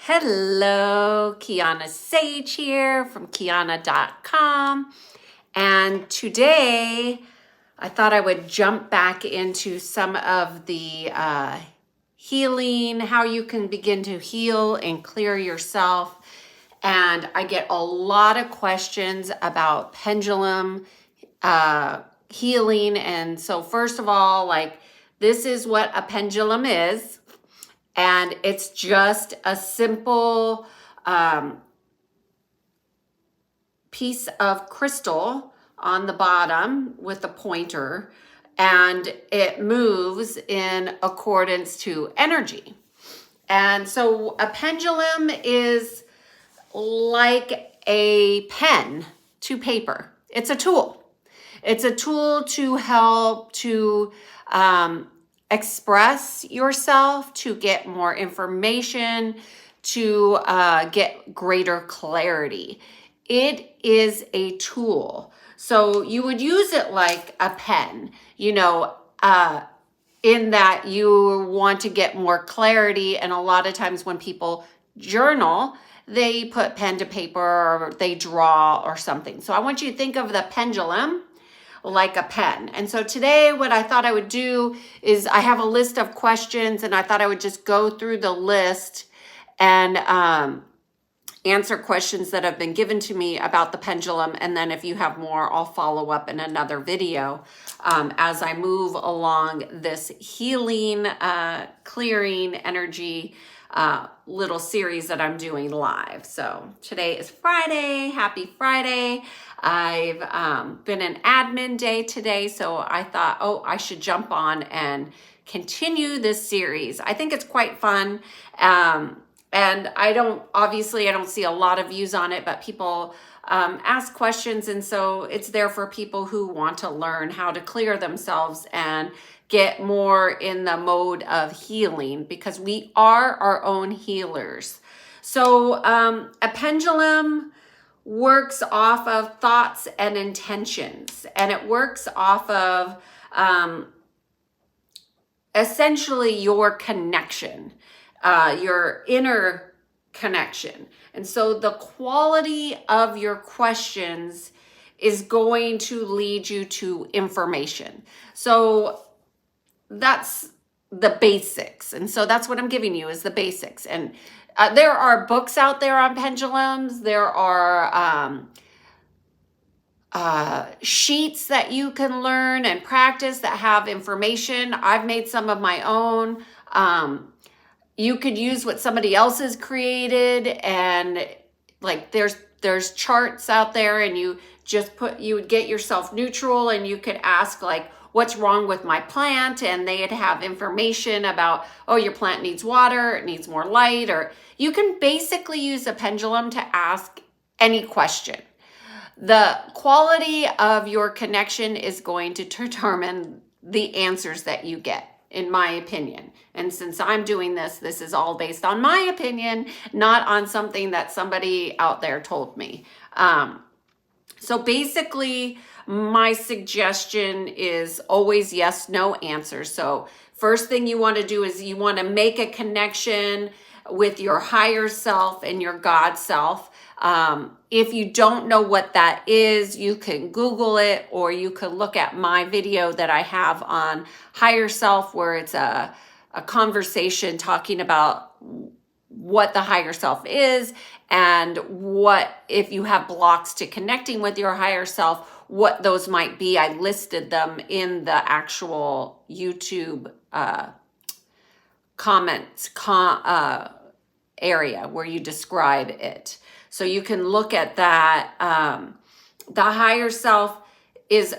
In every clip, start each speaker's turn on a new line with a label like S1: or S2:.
S1: Hello, Kiana Sage here from Kiana.com. And today I thought I would jump back into some of the healing, how you can begin to heal and clear yourself. And I get a lot of questions about pendulum healing. And so first of all, this is what a pendulum is. And it's just a simple piece of crystal on the bottom with a pointer, and it moves in accordance to energy. And so a pendulum is like a pen to paper. It's a tool. It's a tool to help to express yourself, to get more information, to get greater clarity. It is a tool. So you would use it like a pen, in that you want to get more clarity. And a lot of times when people journal, they put pen to paper or they draw or something. So I want you to think of the pendulum like a pen. And so today what I thought I would do is I have a list of questions, and I thought I would just go through the list and answer questions that have been given to me about the pendulum. And then if you have more, I'll follow up in another video as I move along this healing, clearing energy little series that I'm doing live. So today is Friday. Happy Friday. I've been an admin day today, so I thought, I should jump on and continue this series. I think it's quite fun. And I don't see a lot of views on it, but people ask questions. And so it's there for people who want to learn how to clear themselves and get more in the mode of healing, because we are our own healers. So a pendulum works off of thoughts and intentions, and it works off of essentially your connection, your inner connection. And so the quality of your questions is going to lead you to information. So that's the basics. And so that's what I'm giving you is the basics. And there are books out there on pendulums. There are sheets that you can learn and practice that have information. I've made some of my own. You could use what somebody else has created, and there's charts out there, and you would get yourself neutral, and you could ask what's wrong with my plant, and they'd have information about, your plant needs water, it needs more light, or you can basically use a pendulum to ask any question. The quality of your connection is going to determine the answers that you get, in my opinion. And since I'm doing this is all based on my opinion, not on something that somebody out there told me. So basically, my suggestion is always yes, no answers. So first thing you want to do is you want to make a connection with your higher self and your God self. If you don't know what that is, you can Google it, or you can look at my video that I have on higher self, where it's a conversation talking about what the higher self is, and what, if you have blocks to connecting with your higher self, what those might be. I listed them in the actual YouTube comments area where you describe it. So you can look at that. The higher self is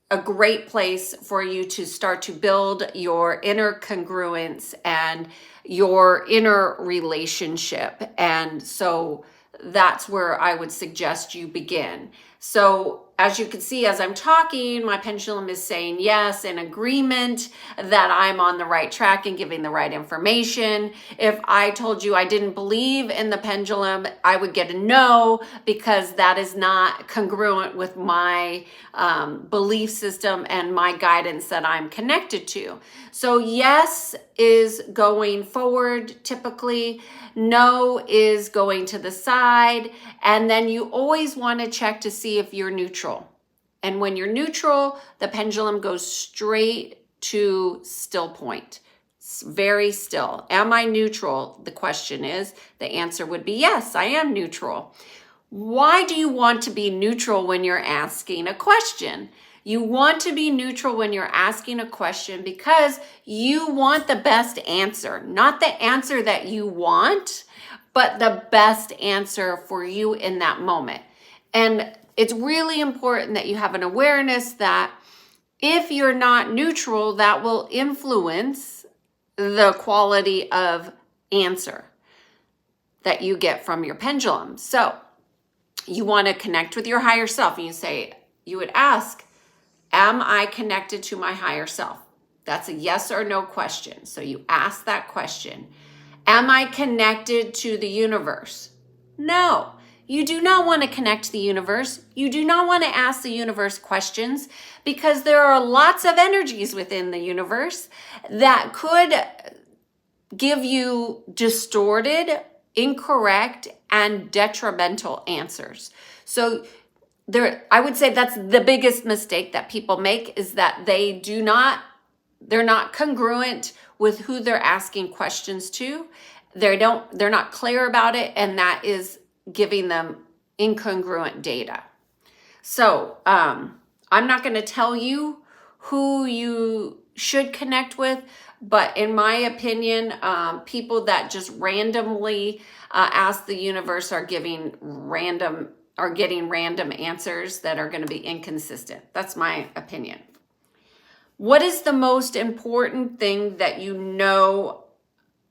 S1: a great place for you to start to build your inner congruence and your inner relationship. And so that's where I would suggest you begin. So as you can see, as I'm talking, my pendulum is saying yes, in agreement that I'm on the right track and giving the right information. If I told you I didn't believe in the pendulum, I would get a no, because that is not congruent with my belief system and my guidance that I'm connected to. So yes is going forward typically, no is going to the side, and then you always want to check to see if you're neutral. And when you're neutral, the pendulum goes straight to still point. It's very still. Am I neutral? The question is, the answer would be yes, I am neutral. Why do you want to be neutral when you're asking a question? You want to be neutral when you're asking a question because you want the best answer, not the answer that you want, but the best answer for you in that moment. And it's really important that you have an awareness that if you're not neutral, that will influence the quality of answer that you get from your pendulum. So you want to connect with your higher self, and you would ask, am I connected to my higher self? That's a yes or no question. So you ask that question. Am I connected to the universe? No, you do not want to connect to the universe. You do not want to ask the universe questions, because there are lots of energies within the universe that could give you distorted, incorrect, and detrimental answers. So I would say that's the biggest mistake that people make, is that they're not congruent with who they're asking questions to. They're not clear about it, and that is giving them incongruent data. So I'm not going to tell you who you should connect with, but in my opinion, people that just randomly ask the universe are getting random answers that are going to be inconsistent. That's my opinion. What is the most important thing that you know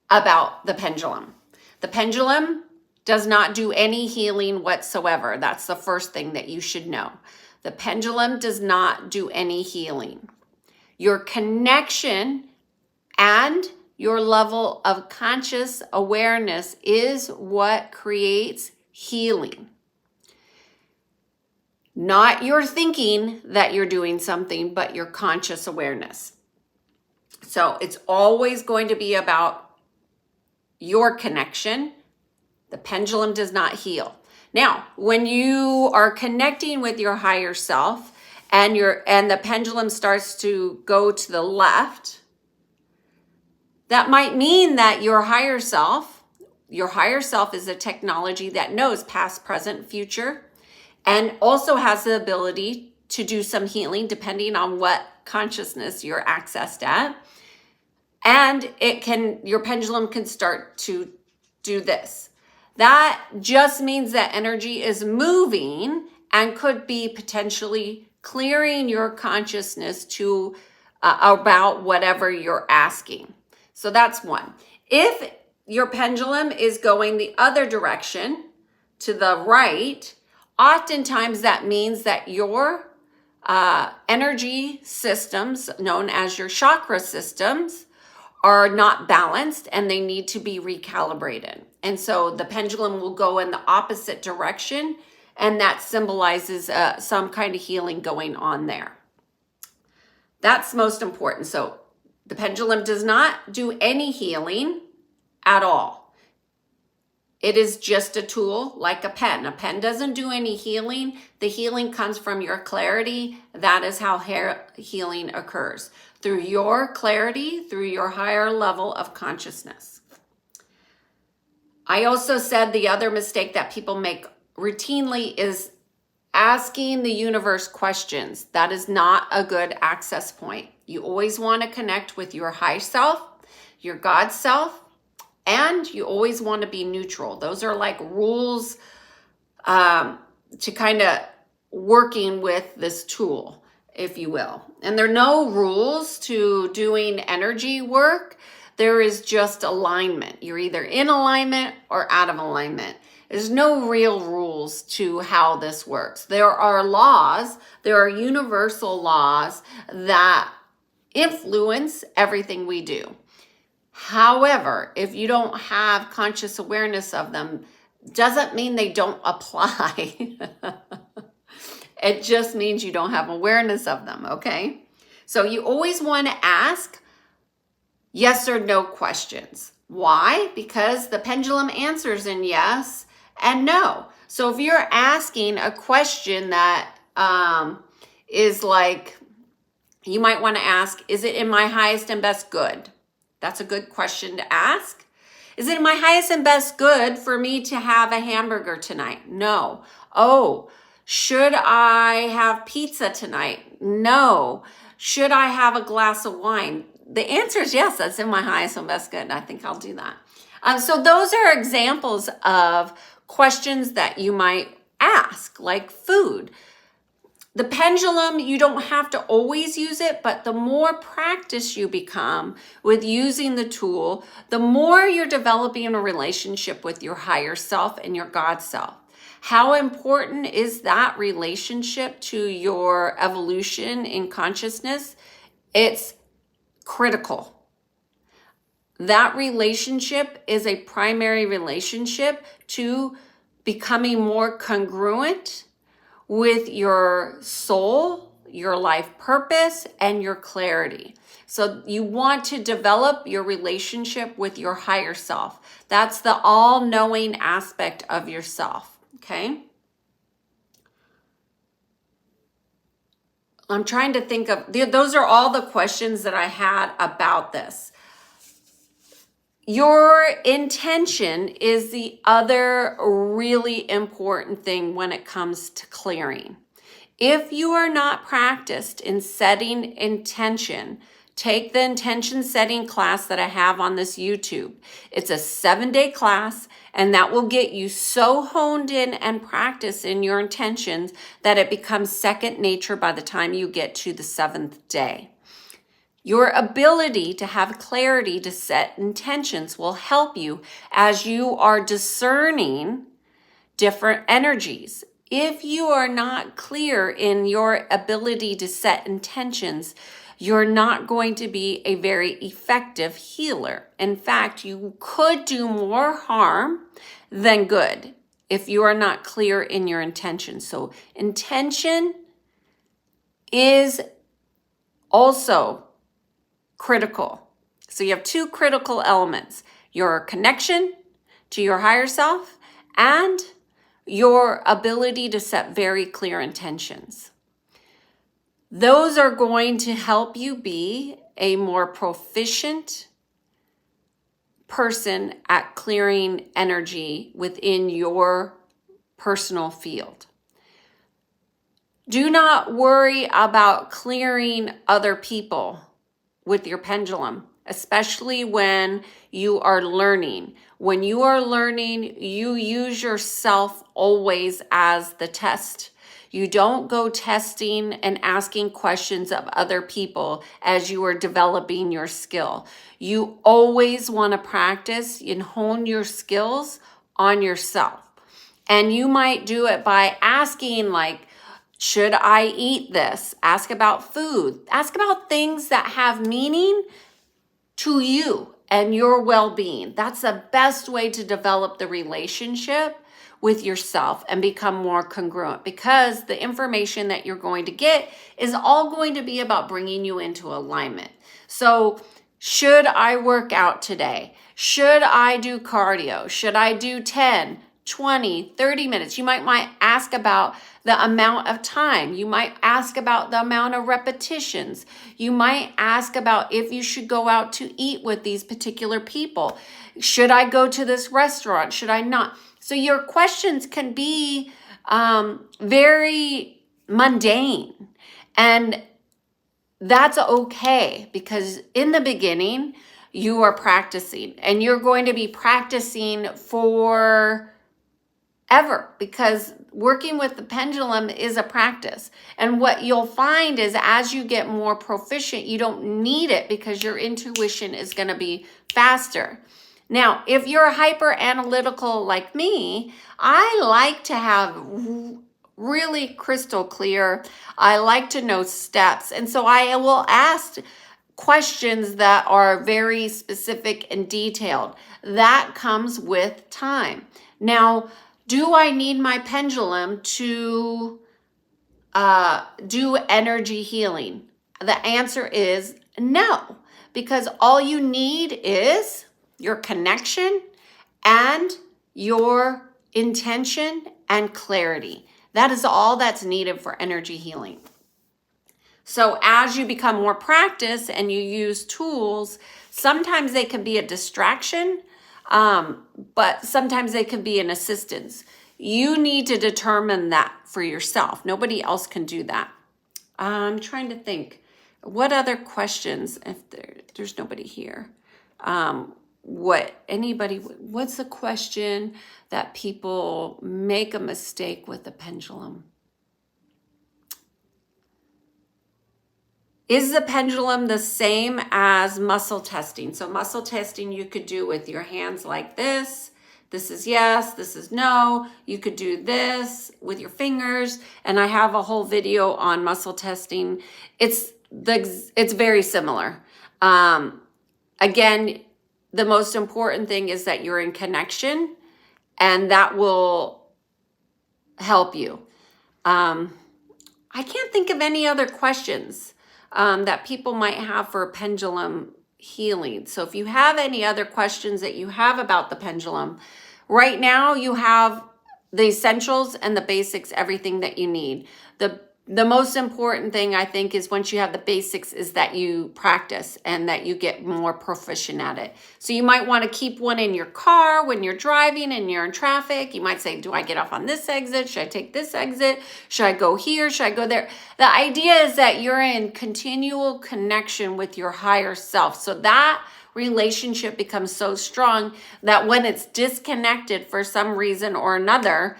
S1: about the pendulum? The pendulum does not do any healing whatsoever. That's the first thing that you should know. The pendulum does not do any healing. Your connection and your level of conscious awareness is what creates healing. Not your thinking that you're doing something, but your conscious awareness. So it's always going to be about your connection. The pendulum does not heal. Now, when you are connecting with your higher self and the pendulum starts to go to the left, that might mean that your higher self is a technology that knows past, present, future, and also has the ability to do some healing depending on what consciousness you're accessed at. And your pendulum can start to do this. That just means that energy is moving and could be potentially clearing your consciousness to about whatever you're asking. So that's one. If your pendulum is going the other direction, to the right, oftentimes that means that your energy systems, known as your chakra systems, are not balanced and they need to be recalibrated. And so the pendulum will go in the opposite direction, and that symbolizes some kind of healing going on there. That's most important. So the pendulum does not do any healing at all. It is just a tool like a pen. A pen doesn't do any healing. The healing comes from your clarity. That is how healing occurs. Through your clarity, through your higher level of consciousness. I also said the other mistake that people make routinely is asking the universe questions. That is not a good access point. You always want to connect with your high self, your God self, and you always want to be neutral. Those are like rules to kind of working with this tool, if you will. And there are no rules to doing energy work. There is just alignment. You're either in alignment or out of alignment. There's no real rules to how this works. There are laws, there are universal laws that influence everything we do. However, if you don't have conscious awareness of them, doesn't mean they don't apply. It just means you don't have awareness of them, okay? So you always want to ask yes or no questions. Why? Because the pendulum answers in yes and no. So if you're asking a question that is like, you might want to ask, is it in my highest and best good? That's a good question to ask. Is it in my highest and best good for me to have a hamburger tonight? No. Oh, should I have pizza tonight? No. Should I have a glass of wine? The answer is yes, that's in my highest and best good. I think I'll do that. So those are examples of questions that you might ask, like food. The pendulum, you don't have to always use it, but the more practice you become with using the tool, the more you're developing a relationship with your higher self and your God self. How important is that relationship to your evolution in consciousness? It's critical. That relationship is a primary relationship to becoming more congruent with your soul, your life purpose, and your clarity. So you want to develop your relationship with your higher self. That's the all-knowing aspect of yourself, okay? I'm trying to think of, those are all the questions that I had about this. Your intention is the other really important thing when it comes to clearing. If you are not practiced in setting intention, take the intention setting class that I have on this YouTube. It's a 7-day class, and that will get you so honed in and practice in your intentions that it becomes second nature by the time you get to the 7th day. Your ability to have clarity to set intentions will help you as you are discerning different energies. If you are not clear in your ability to set intentions, you're not going to be a very effective healer. In fact, you could do more harm than good if you are not clear in your intention. So intention is also critical. So you have two critical elements: your connection to your higher self and your ability to set very clear intentions. Those are going to help you be a more proficient person at clearing energy within your personal field. Do not worry about clearing other people with your pendulum, especially when you are learning. When you are learning, you use yourself always as the test. You don't go testing and asking questions of other people as you are developing your skill. You always want to practice and hone your skills on yourself. And you might do it by asking, like, should I eat this? Ask about food. Ask about things that have meaning to you and your well-being. That's the best way to develop the relationship with yourself and become more congruent, because the information that you're going to get is all going to be about bringing you into alignment. So, should I work out today? Should I do cardio? Should I do 10, 20, 30 minutes? You might ask about the amount of time. You might ask about the amount of repetitions. You might ask about if you should go out to eat with these particular people. Should I go to this restaurant? Should I not? So your questions can be very mundane, and that's okay, because in the beginning, you are practicing, and you're going to be practicing for ever, because working with the pendulum is a practice. And what you'll find is as you get more proficient, you don't need it because your intuition is going to be faster. Now, if you're hyper analytical like me, I like to have really crystal clear. I like to know steps. And so I will ask questions that are very specific and detailed. That comes with time. Now, do I need my pendulum to do energy healing? The answer is no, because all you need is your connection and your intention and clarity. That is all that's needed for energy healing. So as you become more practiced and you use tools, sometimes they can be a distraction, but sometimes they can be an assistance. You need to determine that for yourself. Nobody else can do that. I'm trying to think. What other questions, if there's nobody here? What's the question that people make a mistake with the pendulum? Is the pendulum the same as muscle testing? So muscle testing you could do with your hands like this. This is yes, this is no. You could do this with your fingers. And I have a whole video on muscle testing. It's very similar. Again, the most important thing is that you're in connection, and that will help you. I can't think of any other questions that people might have for pendulum healing. So if you have any other questions that you have about the pendulum, right now you have the essentials and the basics, everything that you need. The most important thing, I think, is once you have the basics is that you practice and that you get more proficient at it. So you might want to keep one in your car when you're driving and you're in traffic. You might say, do I get off on this exit? Should I take this exit? Should I go here? Should I go there? The idea is that you're in continual connection with your higher self. So that relationship becomes so strong that when it's disconnected for some reason or another,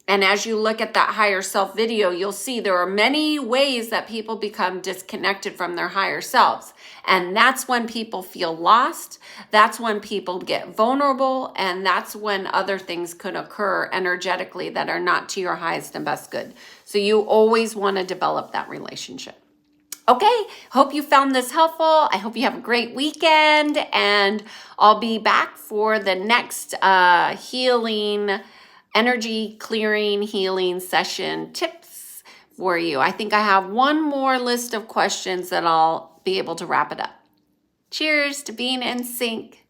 S1: and as you look at that higher self video, you'll see there are many ways that people become disconnected from their higher selves. And that's when people feel lost. That's when people get vulnerable. And that's when other things could occur energetically that are not to your highest and best good. So you always want to develop that relationship. Okay, hope you found this helpful. I hope you have a great weekend. And I'll be back for the next energy clearing healing session tips for you. I think I have one more list of questions that I'll be able to wrap it up. Cheers to being in sync.